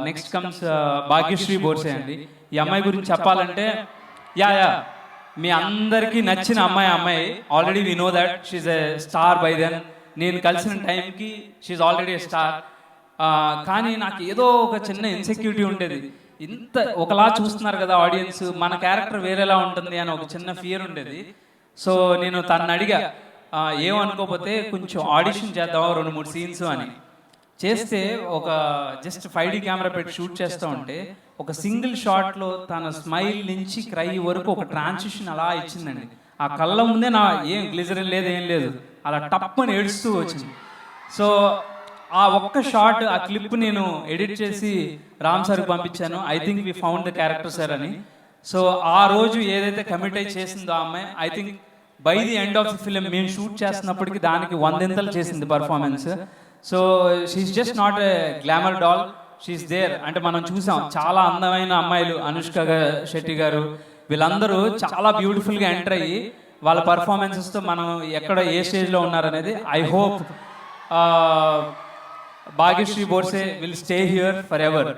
Next comes Bhagyashree Borse అండి. ఈ అమ్మాయి గురించి చెప్పాలంటే యా మీ అందరికీ నచ్చిన అమ్మాయి already we know that she's a star by then. నేను కలిసిన టైంకి షీఈ్ ఆల్రెడీ ఎ స్టార్. కానీ నాకు ఏదో ఒక చిన్న ఇన్సెక్యూరిటీ ఉండేది. ఇంత ఒకలా చూస్తున్నారు కదా ఆడియన్స్, మన క్యారెక్టర్ వేరేలా ఉంటుంది అని ఒక చిన్న ఫియర్ ఉండేది. సో నేను తనని అడిగా, ఏమనుకోకపోతే కొంచెం ఆడిషన్ చేద్దామా 2-3 సీన్స్ అని. చేస్తే ఒక జస్ట్ 5D కెమెరా పెట్టి షూట్ చేస్తూ ఉంటే ఒక సింగిల్ షాట్లో తన స్మైల్ నుంచి క్రై వరకు ఒక ట్రాన్సిషన్ అలా ఇచ్చిందండి. ఆ కళ్ళ ముందే నా ఏం గ్లిజరిన్ లేదు ఏం లేదు, అలా టప్పని ఏడుస్తూ వచ్చింది. సో ఆ ఒక్క షాట్, ఆ క్లిప్ నేను ఎడిట్ చేసి రామ్ సార్కి పంపించాను. I think we found the character sir అని. సో ఆ రోజు ఏదైతే కమిట్ అయి చేసిందో ఆ అమ్మాయి, I think by the end of the film మేము షూట్ చేస్తున్నప్పటికీ దానికి 100 చేసింది performance. So she's just not a glamour doll, she's there. అంటే మనం చూసాం చాలా అందమైన అమ్మాయిలు, అనుష్క శెట్టి గారు, వీళ్ళందరూ చాలా బ్యూటిఫుల్గా ఎంటర్ అయ్యి వాళ్ళ పర్ఫార్మెన్సెస్తో మనం ఎక్కడ ఏ స్టేజ్లో ఉన్నారనేది. I hope Bhagyashri Borse will stay here for ever.